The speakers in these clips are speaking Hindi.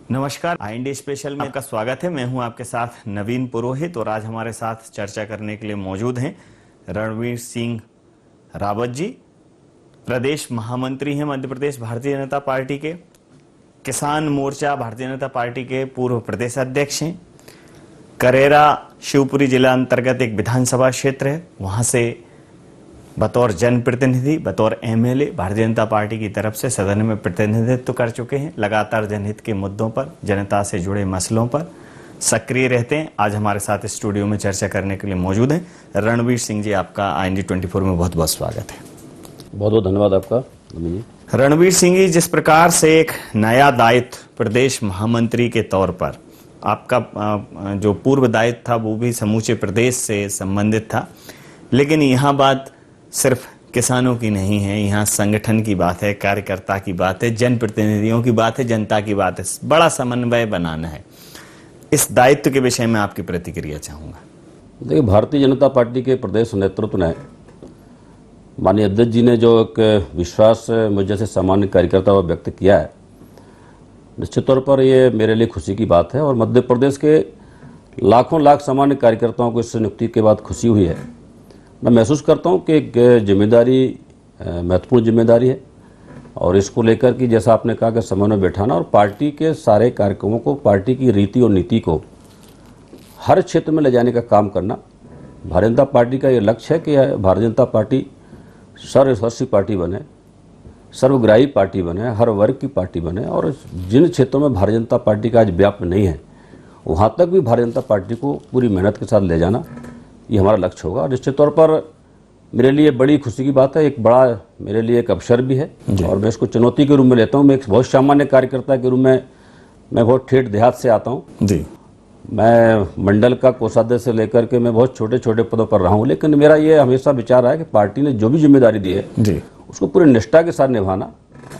नमस्कार, IND स्पेशल में आपका स्वागत है। मैं हूं आपके साथ नवीन पुरोहित और आज हमारे साथ चर्चा करने के लिए मौजूद हैं रणवीर सिंह रावत जी, प्रदेश महामंत्री हैं मध्य प्रदेश भारतीय जनता पार्टी के, किसान मोर्चा भारतीय जनता पार्टी के पूर्व प्रदेश अध्यक्ष हैं। करेरा शिवपुरी जिला अंतर्गत एक विधानसभा क्षेत्र है, वहां से बतौर जनप्रतिनिधि, बतौर MLA भारतीय जनता पार्टी की तरफ से सदन में प्रतिनिधित्व कर चुके हैं। लगातार जनहित के मुद्दों पर, जनता से जुड़े मसलों पर सक्रिय रहते हैं। आज हमारे साथ स्टूडियो में चर्चा करने के लिए मौजूद हैं रणवीर सिंह जी। आपका IND 24 में बहुत बहुत स्वागत है। बहुत बहुत धन्यवाद आपका। रणवीर सिंह जी, जिस प्रकार से एक नया दायित्व प्रदेश महामंत्री के तौर पर, आपका जो पूर्व दायित्व था वो भी समूचे प्रदेश से संबंधित था, लेकिन यहाँ बात सिर्फ किसानों की नहीं है, यहाँ संगठन की बात है, कार्यकर्ता की बात है, जनप्रतिनिधियों की बात है, जनता की बात है। बड़ा समन्वय बनाना है। इस दायित्व के विषय में आपकी प्रतिक्रिया चाहूंगा। देखिए, भारतीय जनता पार्टी के प्रदेश नेतृत्व ने, माननीय अध्यक्ष जी ने जो एक विश्वास मुझ जैसे सामान्य कार्यकर्ता पर व्यक्त किया है, निश्चित तौर पर ये मेरे लिए खुशी की बात है और मध्य प्रदेश के लाखों लाख सामान्य कार्यकर्ताओं को इस नियुक्ति के बाद खुशी हुई है। मैं महसूस करता हूँ कि एक जिम्मेदारी, महत्वपूर्ण जिम्मेदारी है और इसको लेकर कि जैसा आपने कहा कि समन्वय बैठाना और पार्टी के सारे कार्यक्रमों को, पार्टी की रीति और नीति को हर क्षेत्र में ले जाने का काम करना। भारतीय जनता पार्टी का ये लक्ष्य है कि भारतीय जनता पार्टी सर्वस्पर्शी पार्टी बने, सर्वग्राही पार्टी बने, हर वर्ग की पार्टी बने और जिन क्षेत्रों में भारतीय जनता पार्टी का आज व्याप्त नहीं है वहाँ तक भी भारतीय जनता पार्टी को पूरी मेहनत के साथ ले जाना, ये हमारा लक्ष्य होगा। निश्चित तौर पर मेरे लिए बड़ी खुशी की बात है, एक बड़ा मेरे लिए एक अवसर भी है और मैं इसको चुनौती के रूप में लेता हूँ। मैं एक बहुत सामान्य कार्यकर्ता के रूप में, मैं बहुत ठेठ देहात से आता हूँ जी। मैं मंडल का कोषाध्यक्ष से लेकर के मैं बहुत छोटे छोटे पदों पर रहा हूँ, लेकिन मेरा ये हमेशा विचार है कि पार्टी ने जो भी जिम्मेदारी दी है जी, उसको पूरी निष्ठा के साथ निभाना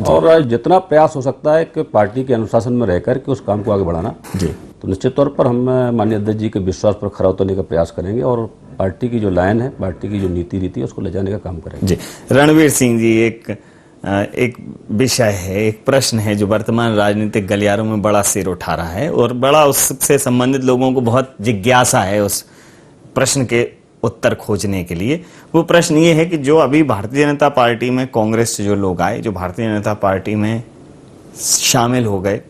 और जितना प्रयास हो सकता है कि पार्टी के अनुशासन में रहकर के उस काम को आगे बढ़ाना जी। तो निश्चित तौर पर हम माननीय अध्यक्ष जी के विश्वास पर खरा उतरने का प्रयास करेंगे और पार्टी की जो लाइन है, पार्टी की जो नीति रीति है, उसको ले जाने का काम करेंगे जी। रणवीर सिंह जी, एक विषय है, एक प्रश्न है जो वर्तमान राजनीतिक गलियारों में बड़ा सिर उठा रहा है और बड़ा उससे संबंधित लोगों को बहुत जिज्ञासा है उस प्रश्न के उत्तर खोजने के लिए। वो प्रश्न ये है कि जो अभी भारतीय जनता पार्टी में कांग्रेस से जो लोग आए, जो भारतीय जनता पार्टी में शामिल हो गए,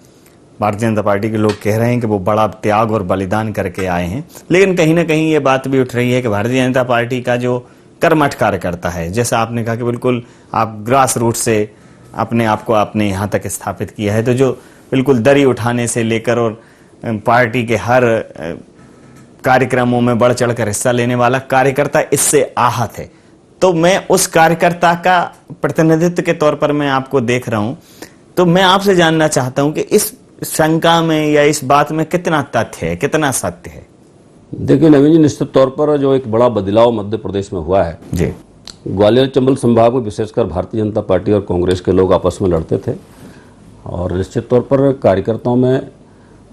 भारतीय जनता पार्टी के लोग कह रहे हैं कि वो बड़ा त्याग और बलिदान करके आए हैं, लेकिन कहीं ना कहीं ये बात भी उठ रही है कि भारतीय जनता पार्टी का जो कर्मठ कार्यकर्ता है, जैसा आपने कहा कि बिल्कुल आप ग्रास रूट से अपने आप को आपने यहाँ तक स्थापित किया है, तो जो बिल्कुल दरी उठाने से लेकर और पार्टी के हर कार्यक्रमों में बढ़ चढ़ कर हिस्सा लेने वाला कार्यकर्ता इससे आहत है। तो मैं उस कार्यकर्ता का प्रतिनिधित्व के तौर पर मैं आपको देख रहा हूं, तो मैं आपसे जानना चाहता हूं कि इस शंका में या इस बात में कितना तथ्य है, कितना सत्य है? देखिए नवीन जी, निश्चित तौर पर जो एक बड़ा बदलाव मध्य प्रदेश में हुआ है जी। ग्वालियर चंबल संभाग में विशेषकर भारतीय जनता पार्टी और कांग्रेस के लोग आपस में लड़ते थे और निश्चित तौर पर कार्यकर्ताओं में,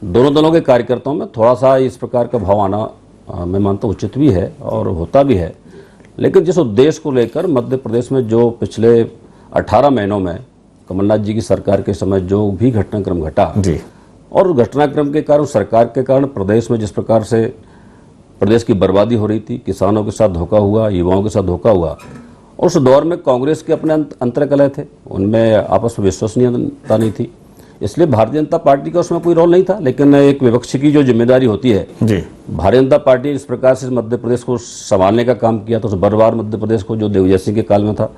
दोनों दलों के कार्यकर्ताओं में थोड़ा सा इस प्रकार का भाव आना मैं मानता हूँ उचित भी है और होता भी है। लेकिन जिस उद्देश्य को लेकर मध्य प्रदेश में जो पिछले 18 महीनों में कमलनाथ जी की सरकार के समय जो भी घटनाक्रम घटा जी, और घटनाक्रम के कारण, सरकार के कारण प्रदेश में जिस प्रकार से प्रदेश की बर्बादी हो रही थी, किसानों के साथ धोखा हुआ, युवाओं के साथ धोखा हुआ, और उस दौर में कांग्रेस के अपने अंतर्कलह थे, उनमें आपस में विश्वसनीयता नहीं थी, इसलिए भारतीय जनता पार्टी का उसमें कोई रोल नहीं था। लेकिन एक विपक्ष की जो जिम्मेदारी होती है जी, भारतीय जनता पार्टी इस प्रकार से मध्य प्रदेश को संभालने का काम किया था, उस बर्बाद मध्य प्रदेश को जो देवजय सिंह के काल में था,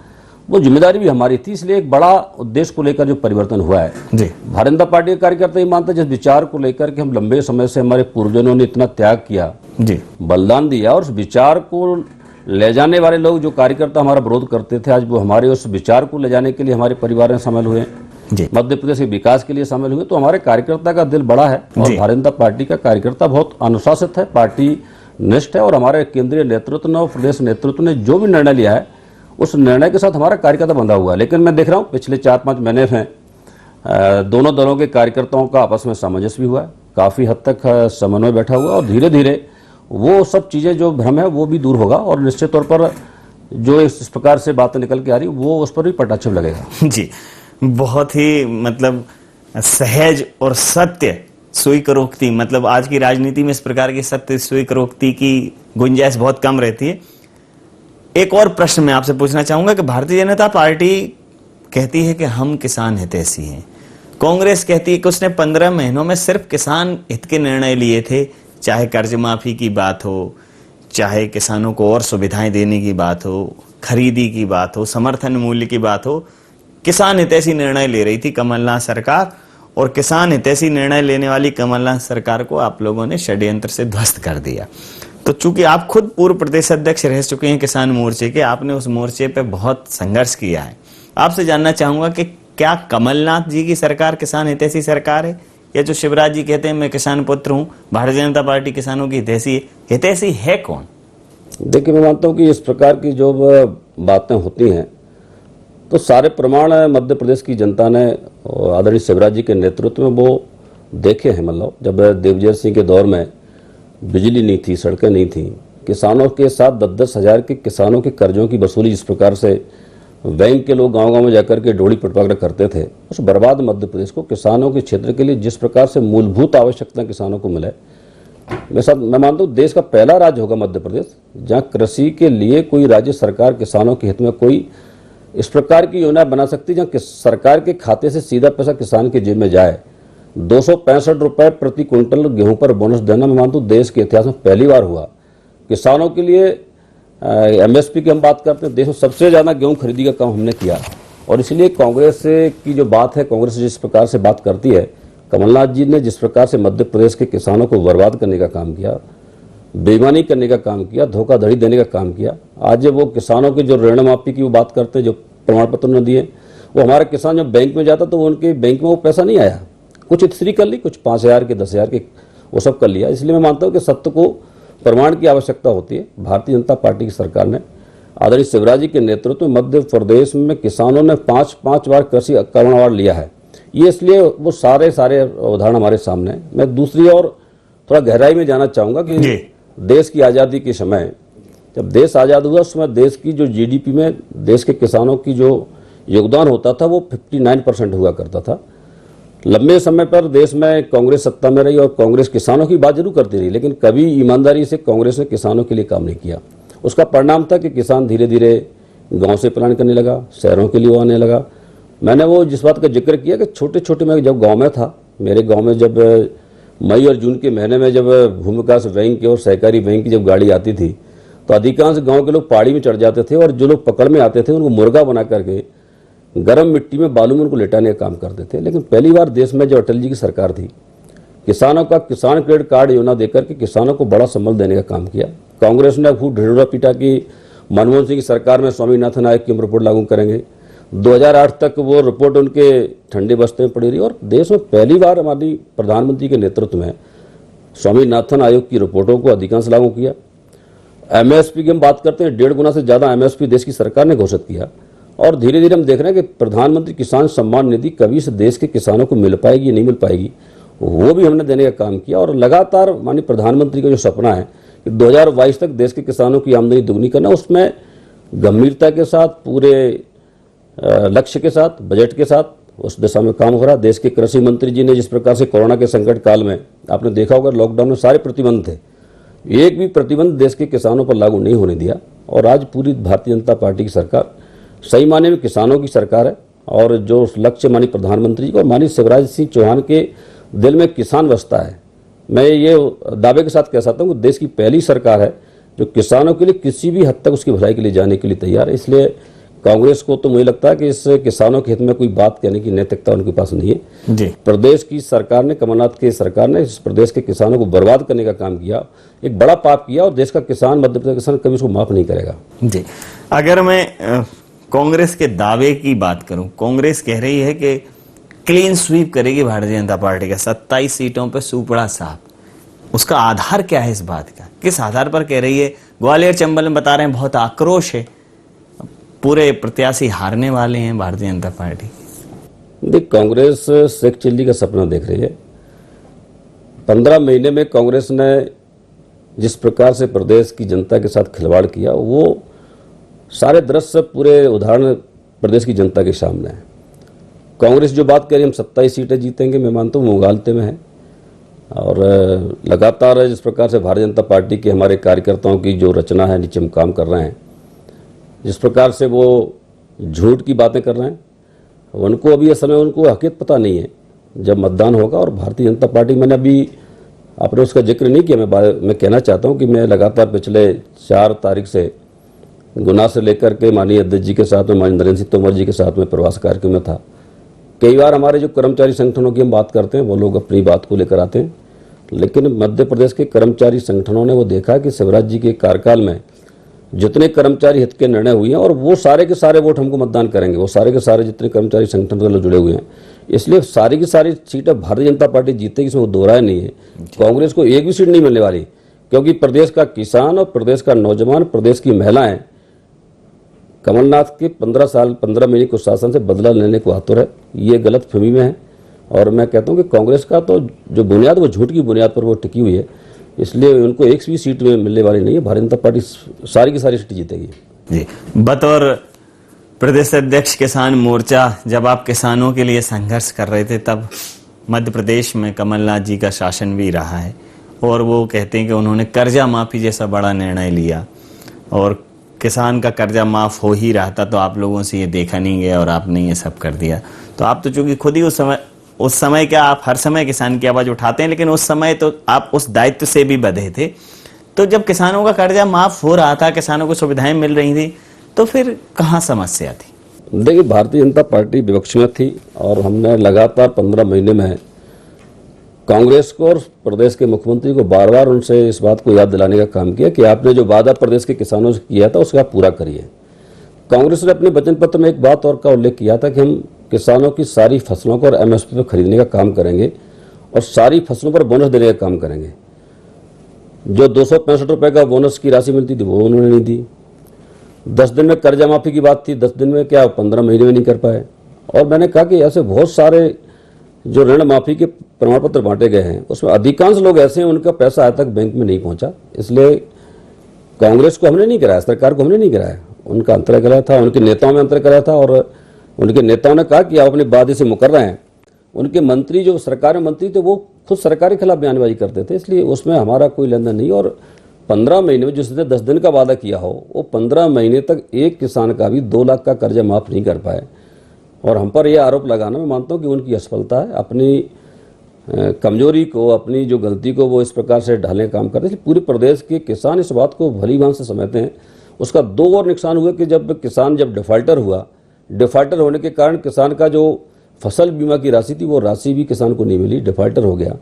वो जिम्मेदारी भी हमारी थी। इसलिए एक बड़ा उद्देश्य को लेकर जो परिवर्तन हुआ है जी, भारतीय जनता पार्टी के कार्यकर्ता ये मानते हैं जिस विचार को लेकर के हम लंबे समय से, हमारे पूर्वजों ने इतना त्याग किया जी, बलिदान दिया, और उस विचार को ले जाने वाले लोग, जो कार्यकर्ता हमारा विरोध करते थे, आज वो हमारे उस विचार को ले जाने के लिए हमारे परिवार में शामिल हुए, मध्य प्रदेश के विकास के लिए शामिल हुए। तो हमारे कार्यकर्ता का दिल बड़ा है और भारतीय जनता पार्टी का कार्यकर्ता बहुत अनुशासित है, पार्टी निष्ठ है, और हमारे केंद्रीय नेतृत्व ने और प्रदेश नेतृत्व ने जो भी निर्णय लिया है उस निर्णय के साथ हमारा कार्यकर्ता बंधा हुआ है। लेकिन मैं देख रहा हूँ पिछले 4-5 महीने में दोनों दलों के कार्यकर्ताओं का आपस में सामंजस्य भी हुआ है, काफ़ी हद तक समन्वय बैठा हुआ, और धीरे धीरे वो सब चीज़ें जो भ्रम है वो भी दूर होगा और निश्चित तौर पर जो इस प्रकार से बातें निकल के आ रही वो उस पर भी पटाक्षेप लगेगा जी। बहुत ही मतलब सहज और सत्य स्वीकारोक्ति, मतलब आज की राजनीति में इस प्रकार की सत्य स्वीकारोक्ति की गुंजाइश बहुत कम रहती है। एक और प्रश्न मैं आपसे पूछना चाहूंगा कि भारतीय जनता पार्टी कहती है कि हम किसान हितैषी हैं, कांग्रेस कहती है कि उसने 15 महीनों में सिर्फ किसान हित के निर्णय लिए थे, चाहे कर्ज माफी की बात हो, चाहे किसानों को और सुविधाएं देने की बात हो, खरीदी की बात हो, समर्थन मूल्य की बात हो, किसान हितैषी निर्णय ले रही थी कमलनाथ सरकार। और किसान हितैषी निर्णय लेने वाली कमलनाथ सरकार को आप लोगों ने षड्यंत्र से ध्वस्त कर दिया। तो चूंकि आप खुद पूर्व प्रदेश अध्यक्ष रह चुके हैं किसान मोर्चे के, आपने उस मोर्चे पे बहुत संघर्ष किया है, आपसे जानना चाहूंगा कि क्या कमलनाथ जी की सरकार किसान हितैषी सरकार है, या जो शिवराज जी कहते हैं मैं किसान पुत्र हूं, भारतीय जनता पार्टी किसानों की हितैषी है कौन? देखिए, मैं मानता हूं कि इस प्रकार की जो बातें होती हैं तो सारे प्रमाण मध्य प्रदेश की जनता ने आदरणीय शिवराज जी के नेतृत्व में वो देखे हैं। मतलब जब देवजय सिंह के दौर में बिजली नहीं थी, सड़कें नहीं थी, किसानों के साथ 10-10 हज़ार के किसानों के कर्जों की वसूली जिस प्रकार से बैंक के लोग गांव-गांव में जाकर के डोली पटवाकर करते थे, उस बर्बाद मध्य प्रदेश को किसानों के क्षेत्र के लिए जिस प्रकार से मूलभूत आवश्यकता किसानों को मिले, मैं मानता हूँ देश का पहला राज्य होगा मध्य प्रदेश जहाँ कृषि के लिए कोई राज्य सरकार किसानों के हित में कोई इस प्रकार की योजना बना सकती है जहाँ सरकार के खाते से सीधा पैसा किसान के जेब में जाए। 265 रुपए प्रति क्विंटल गेहूं पर बोनस देना, मैं मानता हूँ देश के इतिहास में पहली बार हुआ। किसानों के लिए एमएसपी की हम बात करते हैं, देश में सबसे ज्यादा गेहूं खरीदी का काम हमने किया। और इसलिए कांग्रेस की जो बात है, कांग्रेस जिस प्रकार से बात करती है, कमलनाथ जी ने जिस प्रकार से मध्य प्रदेश के किसानों को बर्बाद करने का काम किया, बेईमानी करने का काम किया, धोखाधड़ी देने का काम किया। आज वो किसानों के जो ऋण माफी की वो बात करते हैं, जो प्रमाण पत्र न दिए, वो हमारा किसान जब बैंक में जाता तो उनके बैंक में वो पैसा नहीं आया, कुछ इतनी कर ली, कुछ 5,000 के 10,000 के वो सब कर लिया। इसलिए मैं मानता हूँ कि सत्य को प्रमाण की आवश्यकता होती है। भारतीय जनता पार्टी की सरकार ने आदरणीय शिवराज जी के नेतृत्व में मध्य प्रदेश में किसानों ने 5 बार कृषि करुण अवार्ड लिया है। ये इसलिए वो सारे उदाहरण हमारे सामने हैं। मैं दूसरी और थोड़ा गहराई में जाना चाहूँगा कि देश की आज़ादी के समय, जब देश आज़ाद हुआ उस समय देश की जो जीडीपी में देश के किसानों की जो योगदान होता था वो 59% हुआ करता था। लंबे समय पर देश में कांग्रेस सत्ता में रही और कांग्रेस किसानों की बात जरूर करती रही, लेकिन कभी ईमानदारी से कांग्रेस ने किसानों के लिए काम नहीं किया। उसका परिणाम था कि किसान धीरे धीरे गांव से पलायन करने लगा, शहरों के लिए आने लगा। मैंने वो जिस बात का जिक्र किया कि छोटे छोटे, मैं जब गाँव में था, मेरे गाँव में जब मई और जून के महीने में जब भूमि विकास बैंक और सहकारी बैंक की जब गाड़ी आती थी तो अधिकांश गांव के लोग पहाड़ी में चढ़ जाते थे और जो लोग पकड़ में आते थे उनको मुर्गा बना करके गर्म मिट्टी में बालू में उनको लेटाने का काम करते थे। लेकिन पहली बार देश में जो अटल जी की सरकार थी, किसानों का किसान क्रेडिट कार्ड योजना देकर के किसानों को बड़ा संबल देने का काम किया। कांग्रेस ने खूब ढिढोरा पीटा कि मनमोहन सिंह की सरकार में स्वामीनाथन आयोग की रिपोर्ट लागू करेंगे। 2008 तक वो रिपोर्ट उनके ठंडे बस्ते में पड़ी रही और देश में पहली बार हमारी प्रधानमंत्री के नेतृत्व में स्वामीनाथन आयोग की रिपोर्टों को अधिकांश लागू किया। एमएसपी की हम बात करते हैं, 1.5 गुना से ज्यादा एमएसपी देश की सरकार ने घोषित किया। और धीरे धीरे हम देख रहे हैं कि प्रधानमंत्री किसान सम्मान निधि कभी इस देश के किसानों को मिल पाएगी नहीं मिल पाएगी, वो भी हमने देने का काम किया। और लगातार माननीय प्रधानमंत्री का जो सपना है कि 2022 तक देश के किसानों की आमदनी दुगनी करना, उसमें गंभीरता के साथ, पूरे लक्ष्य के साथ, बजट के साथ उस दिशा में काम हो रहा है। देश के कृषि मंत्री जी ने जिस प्रकार से कोरोना के संकट काल में, आपने देखा होगा लॉकडाउन में सारे प्रतिबंध थे, एक भी प्रतिबंध देश के किसानों पर लागू नहीं होने दिया। और आज पूरी भारतीय जनता पार्टी की सरकार सही मायने में किसानों की सरकार है। और जो लक्ष्य माननीय प्रधानमंत्री जी और माननीय शिवराज सिंह चौहान के दिल में किसान बसता है, मैं ये दावे के साथ कह सकता हूँ कि देश की पहली सरकार है जो किसानों के लिए किसी भी हद तक उसकी भलाई के लिए जाने के लिए तैयार है। इसलिए कांग्रेस को तो मुझे लगता है कि इस किसानों के हित में कोई बात कहने की नैतिकता उनके पास नहीं है जी। प्रदेश की सरकार ने, कमलनाथ की सरकार ने इस प्रदेश के किसानों को बर्बाद करने का काम किया, एक बड़ा पाप किया और देश का किसान, मध्य प्रदेश किसान कभी उसको माफ नहीं करेगा जी। अगर मैं कांग्रेस के दावे की बात करूं, कांग्रेस कह रही है कि क्लीन स्वीप करेगी भारतीय जनता पार्टी का, 27 सीटों पर सुपड़ा साहब। उसका आधार क्या है इस बात का, किस आधार पर कह रही है? ग्वालियर चंबल में बता रहे हैं बहुत आक्रोश है, पूरे प्रत्याशी हारने वाले हैं भारतीय जनता पार्टी। देख, कांग्रेस शेख चिल्ली का सपना देख रही है। 15 महीने में कांग्रेस ने जिस प्रकार से प्रदेश की जनता के साथ खिलवाड़ किया, वो सारे दृश्य, पूरे उदाहरण प्रदेश की जनता के सामने है। कांग्रेस जो बात करी हम 27 सीटें जीतेंगे, मैं मानता हूँ मुगालते में है। और लगातार जिस प्रकार से भारतीय जनता पार्टी के हमारे कार्यकर्ताओं की जो रचना है, नीचे हम काम कर रहे हैं, जिस प्रकार से वो झूठ की बातें कर रहे हैं, उनको अभी इस समय उनको हकीकत पता नहीं है। जब मतदान होगा और भारतीय जनता पार्टी, मैंने अभी आपने उसका जिक्र नहीं किया, मैं कहना चाहता हूं कि मैं लगातार पिछले 4 तारीख से गुना से लेकर के माननीय अध्यक्ष जी के साथ में, माननीय नरेंद्र सिंह तोमर जी के साथ में प्रवास कार्यक्रम में था। कई बार हमारे जो कर्मचारी संगठनों की हम बात करते हैं, वो लोग अपनी बात को लेकर आते हैं, लेकिन मध्य प्रदेश के कर्मचारी संगठनों ने वो देखा कि शिवराज जी के कार्यकाल में जितने कर्मचारी हित के निर्णय हुए हैं, और वो सारे के सारे वोट हमको मतदान करेंगे, वो सारे के सारे जितने कर्मचारी संगठन के लोग जुड़े हुए हैं, इसलिए सारी की सारी सीटें भारतीय जनता पार्टी जीतेगी, इसमें वो दो राय नहीं है। कांग्रेस को एक भी सीट नहीं मिलने वाली, क्योंकि प्रदेश का किसान और प्रदेश का नौजवान, प्रदेश की महिलाएं कमलनाथ के 15 महीने के शासन से बदला लेने को आतुर है। ये गलत फहमी में है, और मैं कहता हूं कि कांग्रेस का तो जो बुनियाद, वो झूठ की बुनियाद पर वो टिकी हुई है, इसलिए उनको एक भी सीट में मिलने वाली नहीं है। भारतीय जनता पार्टी सारी की सारी सीट जीतेगी। जी, बतौर प्रदेश अध्यक्ष किसान मोर्चा, जब आप किसानों के लिए संघर्ष कर रहे थे, तब मध्य प्रदेश में कमलनाथ जी का शासन भी रहा है, और वो कहते हैं कि उन्होंने कर्जा माफी जैसा बड़ा निर्णय लिया, और किसान का कर्जा माफ हो ही रहा था, तो आप लोगों से ये देखा नहीं गया और आपने ये सब कर दिया। तो आप तो चूंकि खुद ही उस समय क्या, आप हर समय किसान की आवाज उठाते हैं, लेकिन उस समय तो आप उस दायित्व से भी बंधे थे। तो जब किसानों का कर्जा माफ हो रहा था, किसानों को सुविधाएं मिल रही थी, तो फिर कहाँ समस्या थी? देखिए, भारतीय जनता पार्टी विपक्ष में थी, और हमने लगातार 15 महीने में कांग्रेस को और प्रदेश के मुख्यमंत्री को बार बार उनसे इस बात को याद दिलाने का काम किया कि आपने जो वादा प्रदेश के किसानों से किया था, उसका पूरा करिए। कांग्रेस ने अपने वचन पत्र में एक बात और का उल्लेख किया था कि हम किसानों की सारी फसलों को और MSP पर खरीदने का काम करेंगे, और सारी फसलों पर बोनस देने का काम करेंगे। जो 265 रुपए का बोनस की राशि मिलती थी, वो उन्होंने नहीं दी। 10 दिन में कर्जा माफी की बात थी, 10 दिन में क्या 15 महीने में नहीं कर पाए। और मैंने कहा कि ऐसे बहुत सारे जो ऋण माफी के प्रमाण पत्र बांटे गए हैं, उसमें अधिकांश लोग ऐसे हैं उनका पैसा आज तक बैंक में नहीं पहुंचा। इसलिए कांग्रेस को हमने नहीं गिराया, सरकार को हमने नहीं गिराया, उनका अंतर कराया था, उनके नेताओं में अंतर कराया था, और उनके नेताओं ने कहा कि आप अपने वादे से मुकर रहे हैं। उनके मंत्री, जो सरकार में मंत्री थे, वो खुद सरकार के खिलाफ बयानबाजी करते थे, इसलिए उसमें हमारा कोई लेन देन नहीं। और 15 महीने में जिसने 10 दिन का वादा किया हो, वो 15 महीने तक एक किसान का भी 2 लाख का कर्जा माफ नहीं कर पाए। और हम पर यह आरोप लगाना, मैं मानता हूं कि उनकी असफलता है। अपनी कमजोरी को, अपनी जो गलती को वो इस प्रकार से ढालने का काम करते हैं। पूरे प्रदेश के किसान इस बात को भली भांति से समझते हैं। उसका 2 और नुकसान हुआ कि जब किसान डिफाल्टर हुआ, डिफाल्टर होने के कारण किसान का जो फसल बीमा की राशि थी, वो राशि भी किसान को नहीं मिली, डिफाल्टर हो गया।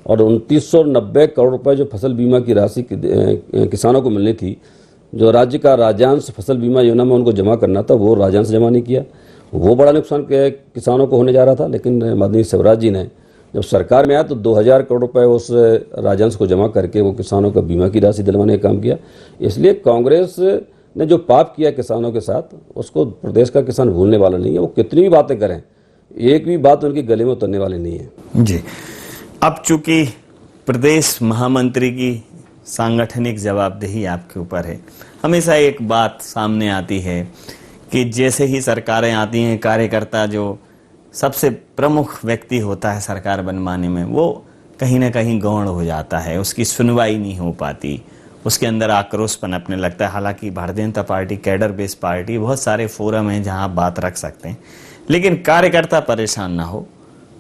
और 2990 करोड़ रुपए जो फसल बीमा की राशि किसानों को मिलनी थी, जो राज्य का राज्यांश फसल बीमा योजना में उनको जमा करना था, वो राज्यांश जमा नहीं किया। वो बड़ा नुकसान किसानों को होने जा रहा था। लेकिन माननीय शिवराज जी ने जब सरकार में आया तो 2000 करोड़ रुपए उस राज्यांश को जमा करके वो किसानों को बीमा की राशि दिलवाने का काम किया। इसलिए कांग्रेस ने जो पाप किया किसानों के साथ, उसको प्रदेश का किसान भूलने वाला नहीं है। वो कितनी भी बातें करें, एक भी बात उनके गले में उतरने वाली नहीं है। जी, अब चूंकि प्रदेश महामंत्री की सांगठनिक जवाबदेही आपके ऊपर है, हमेशा एक बात सामने आती है कि जैसे ही सरकारें आती हैं, कार्यकर्ता जो सबसे प्रमुख व्यक्ति होता है सरकार बनवाने में, वो कहीं ना कहीं गौण हो जाता है, उसकी सुनवाई नहीं हो पाती, उसके अंदर आक्रोश पनपने लगता है। हालांकि Bharatiya Janata party cadre based party, बहुत सारे फोरम हैं जहां आप बात रख सकते हैं, लेकिन कार्यकर्ता परेशान ना हो।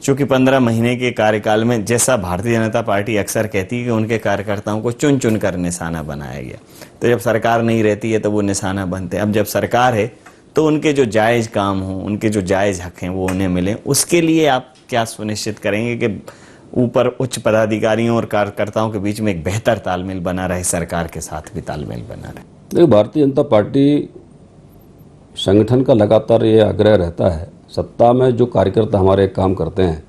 चूंकि 15 महीने के कार्यकाल में, जैसा भारतीय जनता पार्टी अक्सर कहती है कि उनके कार्यकर्ताओं को चुन चुन कर निशाना बनाया गया, तो जब सरकार नहीं रहती है तो वो निशाना बनते हैं। अब जब सरकार है तो उनके जो जायज काम हों, उनके जो जायज हक हैं, वो उन्हें मिले। उसके लिए आप क्या सुनिश्चित करेंगे कि ऊपर उच्च पदाधिकारियों और कार्यकर्ताओं के बीच में एक बेहतर तालमेल बना रहे, सरकार के साथ भी तालमेल बना रहे? देखिए, भारतीय जनता पार्टी संगठन का लगातार ये आग्रह रहता है, सत्ता में जो कार्यकर्ता हमारे काम करते हैं,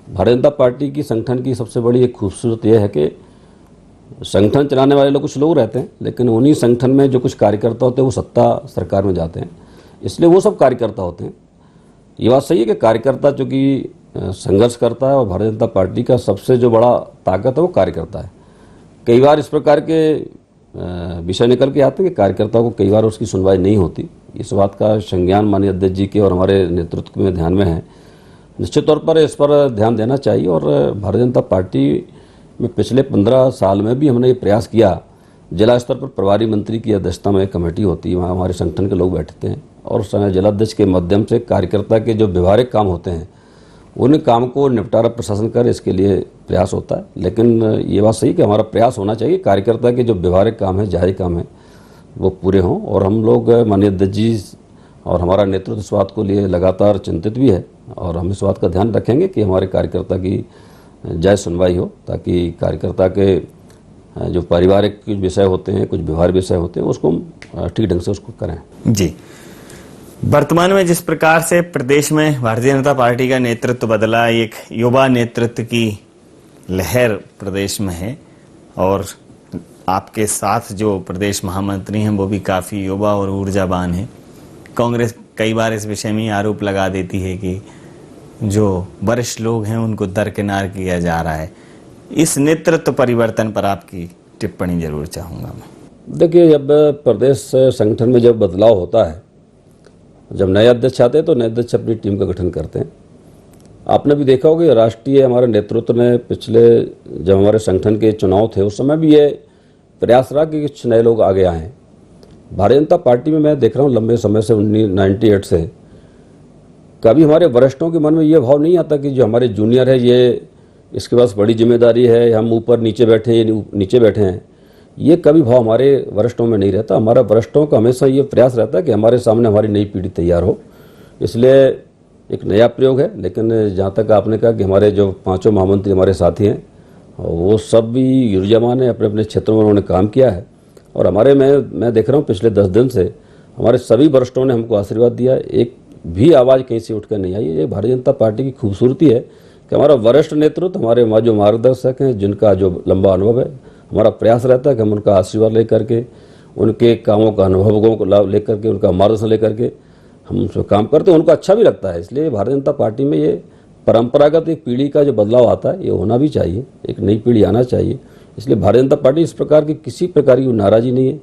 भारतीय जनता पार्टी की संगठन की सबसे बड़ी एक खूबसूरत यह है कि संगठन चलाने वाले लोग कुछ लोग रहते हैं, लेकिन उन्हीं संगठन में जो कुछ कार्यकर्ता होते हैं वो सत्ता सरकार में जाते हैं, इसलिए वो सब कार्यकर्ता होते हैं। ये बात सही है कि कार्यकर्ता चूँकि संघर्ष करता है, और भारतीय जनता पार्टी का सबसे जो बड़ा ताकत है वो कार्यकर्ता है। कई बार इस प्रकार के विषय निकल के आते हैं कि कार्यकर्ताओं को कई बार उसकी सुनवाई नहीं होती, इस बात का संज्ञान माननीय अध्यक्ष जी के और हमारे नेतृत्व में ध्यान में है। निश्चित तौर पर इस पर ध्यान देना चाहिए और भारतीय जनता पार्टी में पिछले 15 साल में भी हमने ये प्रयास किया। जिला स्तर पर प्रभारी मंत्री की अध्यक्षता में एक कमेटी होती है, वहाँ हमारे संगठन के लोग बैठते हैं और जिलाध्यक्ष के माध्यम से कार्यकर्ता के जो व्यवहारिक काम होते हैं उन काम को निपटारा प्रशासन कर इसके लिए प्रयास होता है। लेकिन ये बात सही कि हमारा प्रयास होना चाहिए कार्यकर्ता के जो व्यवहारिक काम है, जायज़ काम है, वो पूरे हों। और हम लोग माननीय अध्यक्ष जी और हमारा नेतृत्व इस बात को लिए लगातार चिंतित भी है और हम इस बात का ध्यान रखेंगे कि हमारे कार्यकर्ता की जायज़ सुनवाई हो, ताकि कार्यकर्ता के जो पारिवारिक विषय होते हैं, कुछ व्यवहार विषय होते हैं, उसको ठीक ढंग से उसको करें। जी, वर्तमान में जिस प्रकार से प्रदेश में भारतीय जनता पार्टी का नेतृत्व बदला, एक युवा नेतृत्व की लहर प्रदेश में है और आपके साथ जो प्रदेश महामंत्री हैं वो भी काफ़ी युवा और ऊर्जावान हैं। कांग्रेस कई बार इस विषय में आरोप लगा देती है कि जो वरिष्ठ लोग हैं उनको दरकिनार किया जा रहा है। इस नेतृत्व परिवर्तन पर आपकी टिप्पणी जरूर चाहूँगा मैं। देखिए, जब प्रदेश संगठन में जब बदलाव होता है, जब नए अध्यक्ष आते हैं तो नए अध्यक्ष अपनी टीम का गठन करते हैं। आपने भी देखा होगा राष्ट्रीय हमारे नेतृत्व ने पिछले जब हमारे संगठन के चुनाव थे उस समय भी ये प्रयास रहा कि कुछ नए लोग आगे आएँ। भारतीय जनता पार्टी में मैं देख रहा हूँ लंबे समय से 1998 से कभी हमारे वरिष्ठों के मन में ये भाव नहीं आता कि जो हमारे जूनियर है ये इसके पास बड़ी जिम्मेदारी है, हम ऊपर नीचे बैठे ये नीचे बैठे हैं, ये कभी भाव हमारे वरिष्ठों में नहीं रहता। हमारा वरिष्ठों का हमेशा ये प्रयास रहता है कि हमारे सामने हमारी नई पीढ़ी तैयार हो। इसलिए एक नया प्रयोग है। लेकिन जहाँ तक आपने कहा कि हमारे जो 5 महामंत्री हमारे साथी हैं वो सब भी ऊर्जावान हैं, अपने अपने क्षेत्रों में उन्होंने काम किया है और हमारे मैं देख रहा हूँ पिछले 10 दिन से हमारे सभी वरिष्ठों ने हमको आशीर्वाद दिया। एक भी आवाज़ कहीं से उठकर नहीं आई। ये भारतीय जनता पार्टी की खूबसूरती है कि हमारा वरिष्ठ नेतृत्व, हमारे जो मार्गदर्शक हैं, जिनका जो लंबा अनुभव है, हमारा प्रयास रहता है कि हम उनका आशीर्वाद लेकर के, उनके कामों का अनुभवों को लाभ लेकर के, उनका मार्गदर्शन लेकर के हम उन पर काम करते हैं। उनको अच्छा भी लगता है। इसलिए भारतीय जनता पार्टी में ये परंपरागत एक पीढ़ी का जो बदलाव आता है ये होना भी चाहिए, एक नई पीढ़ी आना चाहिए। इसलिए भारतीय जनता पार्टी इस प्रकार की किसी प्रकार की नाराज़ी नहीं है।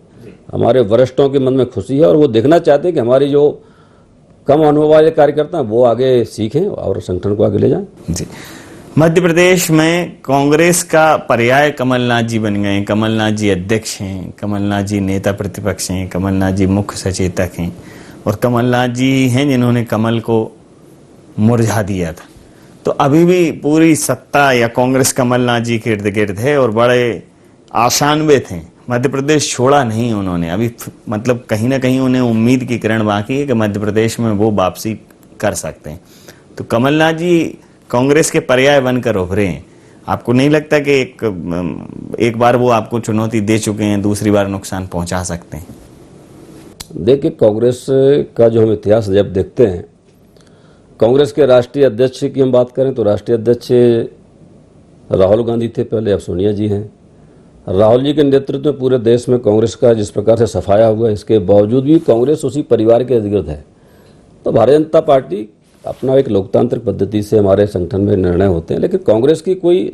हमारे वरिष्ठों के मन में खुशी है और वो देखना चाहते हैं कि हमारी जो कम अनुभव वाले कार्यकर्ता हैं वो आगे सीखें और संगठन को आगे ले जाएं। जी, मध्य प्रदेश में कांग्रेस का पर्याय कमलनाथ जी बन गए। कमलनाथ जी अध्यक्ष हैं, कमलनाथ जी नेता प्रतिपक्ष हैं, कमलनाथ जी मुख्य सचेतक हैं और कमलनाथ जी हैं जिन्होंने कमल को मुरझा दिया था। तो अभी भी पूरी सत्ता या कांग्रेस कमलनाथ जी के इर्द गिर्द है और बड़े आशान्वित हैं। मध्य प्रदेश छोड़ा नहीं उन्होंने अभी, मतलब कहीं ना कहीं उन्हें उम्मीद की किरण बाकी है कि मध्य प्रदेश में वो वापसी कर सकते हैं। तो कमलनाथ जी कांग्रेस के पर्याय बनकर उभरे हैं। आपको नहीं लगता कि एक बार वो आपको चुनौती दे चुके हैं, दूसरी बार नुकसान पहुंचा सकते हैं? देखिए, कांग्रेस का जो हम इतिहास जब देखते हैं, कांग्रेस के राष्ट्रीय अध्यक्ष की हम बात करें तो राष्ट्रीय अध्यक्ष राहुल गांधी थे पहले, अब सोनिया जी हैं। राहुल जी के नेतृत्व में पूरे देश में कांग्रेस का जिस प्रकार से सफाया हुआ, इसके बावजूद भी कांग्रेस उसी परिवार के इर्द गिर्द है। तो भारतीय जनता पार्टी अपना एक लोकतांत्रिक पद्धति से हमारे संगठन में निर्णय होते हैं, लेकिन कांग्रेस की कोई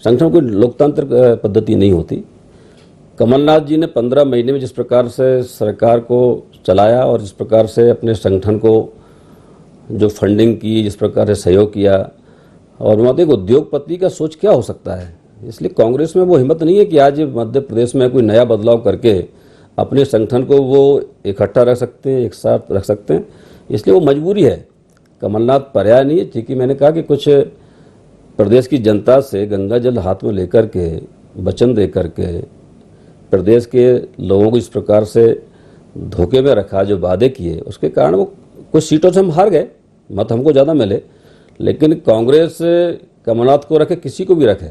संगठन कोई लोकतांत्रिक पद्धति नहीं होती। कमलनाथ जी ने 15 महीने में जिस प्रकार से सरकार को चलाया और जिस प्रकार से अपने संगठन को जो फंडिंग की, जिस प्रकार से सहयोग किया, और वहाँ एक उद्योगपति का सोच क्या हो सकता है। इसलिए कांग्रेस में वो हिम्मत नहीं है कि आज मध्य प्रदेश में कोई नया बदलाव करके अपने संगठन को वो इकट्ठा रख सकते हैं, एक साथ रख सकते हैं। इसलिए वो मजबूरी है। कमलनाथ पर्याय नहीं है। ठीक ही मैंने कहा कि कुछ प्रदेश की जनता से गंगा जल हाथ में लेकर के, वचन दे करके प्रदेश के लोगों को इस प्रकार से धोखे में रखा, जो वादे किए, उसके कारण वो कुछ सीटों से हम हार गए, मत हमको ज़्यादा मिले। लेकिन कांग्रेस कमलनाथ को रखे, किसी को भी रखे,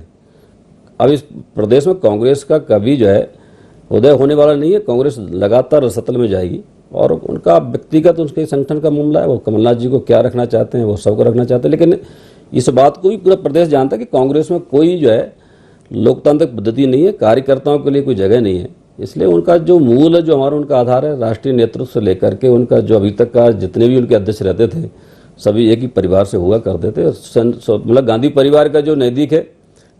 अब इस प्रदेश में कांग्रेस का कभी जो है उदय होने वाला नहीं है। कांग्रेस लगातार रसतल में जाएगी और उनका व्यक्तिगत उनके संगठन का मामला है। वो कमलनाथ जी को क्या रखना चाहते हैं, वो सबको रखना चाहते हैं। लेकिन इस बात को भी पूरा प्रदेश जानता है कि कांग्रेस में कोई जो है लोकतांत्रिक पद्धति नहीं है, कार्यकर्ताओं के लिए कोई जगह नहीं है। इसलिए उनका जो मूल है, जो हमारा उनका आधार है, राष्ट्रीय नेतृत्व से लेकर के उनका जो अभी तक का जितने भी उनके अध्यक्ष रहते थे सभी एक ही परिवार से हुआ करते थे। मतलब गांधी परिवार का जो नज़दीक है,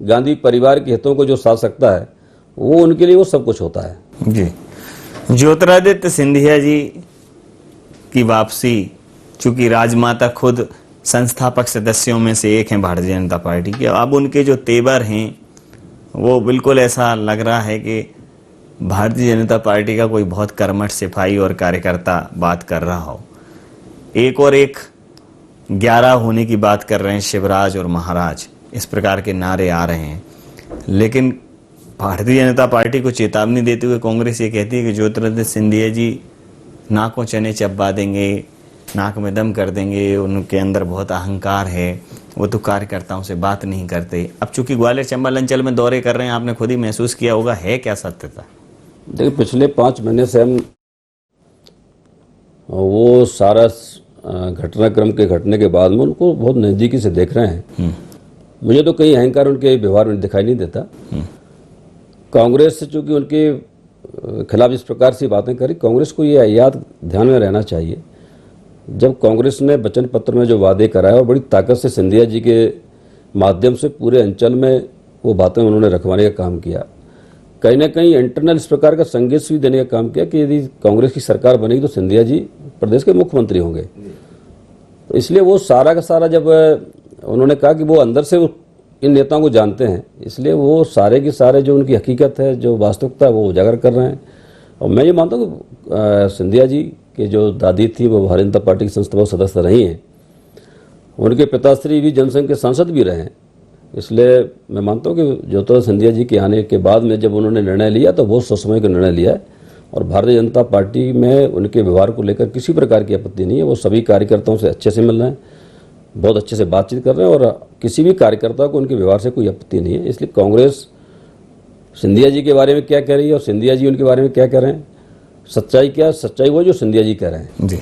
गांधी परिवार के हितों को जो साथ सकता है, वो उनके लिए वो सब कुछ होता है। जी, ज्योतिरादित्य सिंधिया जी की वापसी, चूंकि राजमाता खुद संस्थापक सदस्यों में से एक हैं भारतीय जनता पार्टी के, अब उनके जो तेवर हैं वो बिल्कुल ऐसा लग रहा है कि भारतीय जनता पार्टी का कोई बहुत कर्मठ सिपाही और कार्यकर्ता बात कर रहा हो। एक और एक 11 होने की बात कर रहे हैं शिवराज और महाराज, इस प्रकार के नारे आ रहे हैं। लेकिन भारतीय जनता पार्टी को चेतावनी देते हुए कांग्रेस ये कहती है कि ज्योतिरादित्य सिंधिया जी नाकों चने चबा देंगे, नाक में दम कर देंगे, उनके अंदर बहुत अहंकार है, वो तो कार्यकर्ताओं से बात नहीं करते। अब चूंकि ग्वालियर चंबल अंचल में दौरे कर रहे हैं, आपने खुद ही महसूस किया होगा, है क्या सत्यता? देखिए, पिछले 5 महीने से हम वो सारा घटनाक्रम के घटने के बाद में उनको बहुत नज़दीकी से देख रहे हैं। मुझे तो कहीं अहंकार उनके व्यवहार में दिखाई नहीं देता। कांग्रेस से चूंकि उनके खिलाफ इस प्रकार से बातें करी, कांग्रेस को ये याद ध्यान में रहना चाहिए, जब कांग्रेस ने वचन पत्र में जो वादे कराए और बड़ी ताकत से सिंधिया जी के माध्यम से पूरे अंचल में वो बातें उन्होंने रखवाने का काम किया, कहीं ना कहीं इंटरनल इस प्रकार का संदेश भी देने का काम किया कि यदि कांग्रेस की सरकार बनेगी तो सिंधिया जी प्रदेश के मुख्यमंत्री होंगे। तो इसलिए वो सारा का सारा, जब उन्होंने कहा कि वो अंदर से इन नेताओं को जानते हैं, इसलिए वो सारे के सारे जो उनकी हकीकत है, जो वास्तविकता है, वो उजागर कर रहे हैं। और मैं ये मानता हूँ कि सिंधिया जी के जो दादी थी वो भारतीय जनता पार्टी की संस्थापक सदस्य रही हैं, उनके पिताश्री भी जनसंघ के सांसद भी रहे हैं। इसलिए मैं मानता हूँ कि ज्योतिरादित्य सिंधिया जी के आने के बाद में जब उन्होंने निर्णय लिया तो बहुत सोच समझ कर निर्णय लिया है, और भारतीय जनता पार्टी में उनके व्यवहार को लेकर किसी प्रकार की आपत्ति नहीं है। वो सभी कार्यकर्ताओं से अच्छे से मिल रहे हैं, बहुत अच्छे से बातचीत कर रहे हैं, और किसी भी कार्यकर्ता को उनके व्यवहार से कोई आपत्ति नहीं है। इसलिए कांग्रेस सिंधिया जी के बारे में क्या कह रही है और सिंधिया जी उनके बारे में क्या कह रहे हैं, सच्चाई क्या, सच्चाई वो जो सिंधिया जी कह रहे हैं। जी,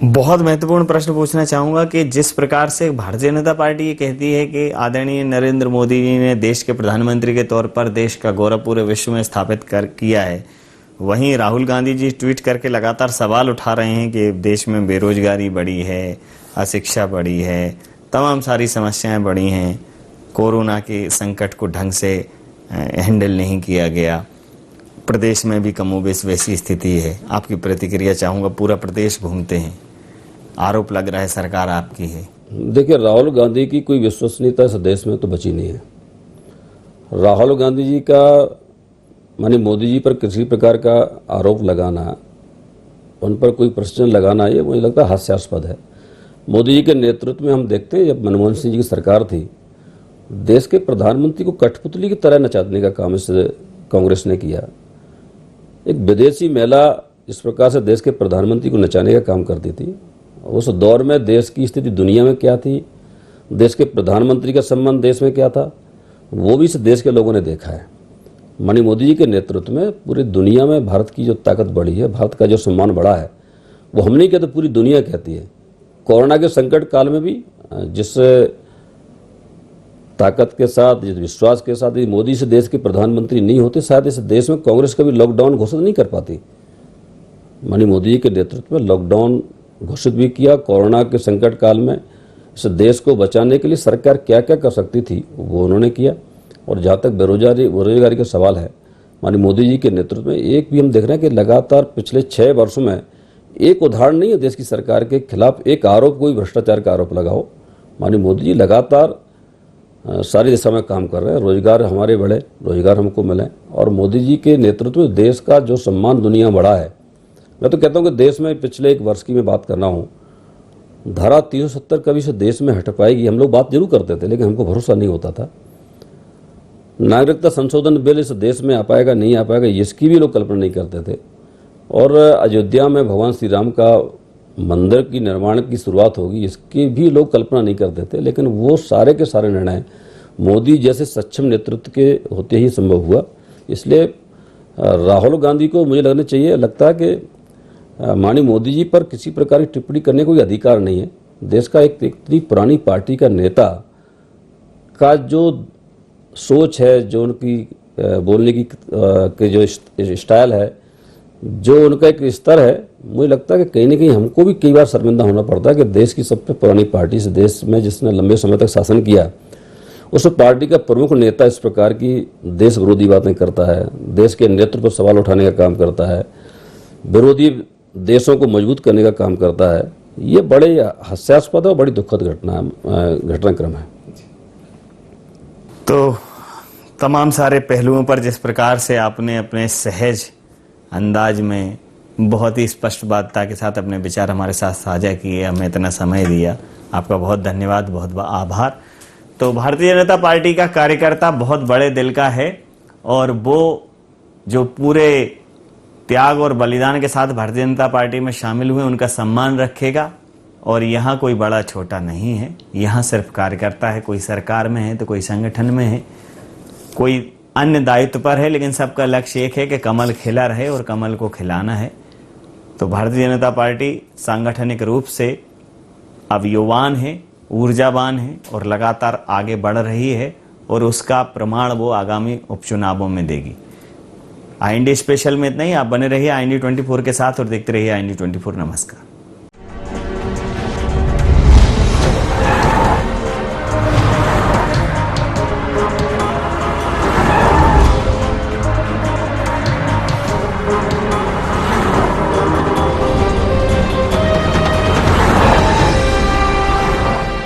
बहुत महत्वपूर्ण प्रश्न पूछना चाहूंगा कि जिस प्रकार से भारतीय जनता पार्टी ये कहती है कि आदरणीय नरेंद्र मोदी जी ने देश के प्रधानमंत्री के तौर पर देश का गौरव पूरे विश्व में स्थापित किया है, वहीं राहुल गांधी जी ट्वीट करके लगातार सवाल उठा रहे हैं कि देश में बेरोजगारी बढ़ी है, अशिक्षा बढ़ी है, तमाम सारी समस्याएं बढ़ी हैं, कोरोना के संकट को ढंग से हैंडल नहीं किया गया, प्रदेश में भी कमोबेश वैसी स्थिति है। आपकी प्रतिक्रिया चाहूँगा, पूरा प्रदेश घूमते हैं, आरोप लग रहा है सरकार आपकी है। देखिए, राहुल गांधी की कोई विश्वसनीयता इस देश में तो बची नहीं है। राहुल गांधी जी का मानी मोदी जी पर किसी प्रकार का आरोप लगाना, उन पर कोई प्रश्न लगाना, ये मुझे लगता है हास्यास्पद है। मोदी जी के नेतृत्व में हम देखते हैं, जब मनमोहन सिंह जी की सरकार थी, देश के प्रधानमंत्री को कठपुतली की तरह नचाने का काम इस कांग्रेस ने किया। एक विदेशी महिला इस प्रकार से देश के प्रधानमंत्री को नचाने का काम करती थी। उस दौर में देश की स्थिति दुनिया में क्या थी, देश के प्रधानमंत्री का सम्मान देश में क्या था, वो भी इस देश के लोगों ने देखा है। माननीय मोदी जी के नेतृत्व में पूरी दुनिया में भारत की जो ताकत बढ़ी है, भारत का जो सम्मान बढ़ा है, वो हम नहीं कहते, पूरी दुनिया कहती है। कोरोना के संकट काल में भी जिस ताकत के साथ, जिस विश्वास के साथ यदि मोदी से देश के प्रधानमंत्री नहीं होते, शायद इस देश में कांग्रेस कभी लॉकडाउन घोषित नहीं कर पाती। माननीय मोदी जी के नेतृत्व में लॉकडाउन घोषित भी किया। कोरोना के संकट काल में इस देश को बचाने के लिए सरकार क्या क्या कर सकती थी वो उन्होंने किया। और जहाँ तक बेरोजगारी का सवाल है, माननीय मोदी जी के नेतृत्व में एक भी हम देख रहे हैं कि लगातार पिछले 6 वर्षों में एक उदाहरण नहीं है देश की सरकार के खिलाफ एक आरोप, कोई भ्रष्टाचार का आरोप लगाओ। माननीय मोदी जी लगातार सारी दिशा में काम कर रहे हैं, रोजगार हमारे बढ़े, रोजगार हमको मिले, और मोदी जी के नेतृत्व में देश का जो सम्मान दुनिया बढ़ा है। मैं तो कहता हूँ कि देश में पिछले 1 वर्ष की मैं बात कर रहा हूँ, धारा 370 कभी से देश में हट पाएगी, हम लोग बात जरूर करते थे, लेकिन हमको भरोसा नहीं होता था। नागरिकता संशोधन बिल इस देश में आ पाएगा नहीं आ पाएगा, इसकी भी लोग कल्पना नहीं करते थे। और अयोध्या में भगवान श्री राम का मंदिर की निर्माण की शुरुआत होगी, इसकी भी लोग कल्पना नहीं करते थे। लेकिन वो सारे के सारे निर्णय मोदी जैसे सक्षम नेतृत्व के होते ही संभव हुआ। इसलिए राहुल गांधी को मुझे लगता है कि माननीय मोदी जी पर किसी प्रकार की टिप्पणी करने का कोई अधिकार नहीं है। देश का एक इतनी पुरानी पार्टी का नेता का जो सोच है, जो उनकी बोलने की जो स्टाइल है, जो उनका एक स्तर है, मुझे लगता है कि कहीं ना कहीं हमको भी कई बार शर्मिंदा होना पड़ता है कि देश की सबसे पुरानी पार्टी से देश में जिसने लंबे समय तक शासन किया, उस पार्टी का प्रमुख नेता इस प्रकार की देश विरोधी बातें करता है, देश के नेतृत्व पर सवाल उठाने का काम करता है, विरोधी देशों को मजबूत करने का काम करता है, ये बड़े हास्यास्पद और बड़ी दुखद घटनाक्रम है। तो तमाम सारे पहलुओं पर जिस प्रकार से आपने अपने सहज अंदाज में बहुत ही स्पष्टता के साथ अपने विचार हमारे साथ साझा किए, हमें इतना समय दिया, आपका बहुत धन्यवाद, बहुत बहुत आभार। तो भारतीय जनता पार्टी का कार्यकर्ता बहुत बड़े दिल का है और वो जो पूरे त्याग और बलिदान के साथ भारतीय जनता पार्टी में शामिल हुए उनका सम्मान रखेगा। और यहाँ कोई बड़ा छोटा नहीं है, यहाँ सिर्फ कार्यकर्ता है, कोई सरकार में है तो कोई संगठन में है, कोई अन्य दायित्व पर है, लेकिन सबका लक्ष्य एक है कि कमल खिला रहे और कमल को खिलाना है। तो भारतीय जनता पार्टी सांगठनिक रूप से अवयवान है, ऊर्जावान है और लगातार आगे बढ़ रही है और उसका प्रमाण वो आगामी उपचुनावों में देगी। IND स्पेशल में इतना ही। आप बने रहिए IND 24 के साथ और देखते रहिए IND 24। नमस्कार।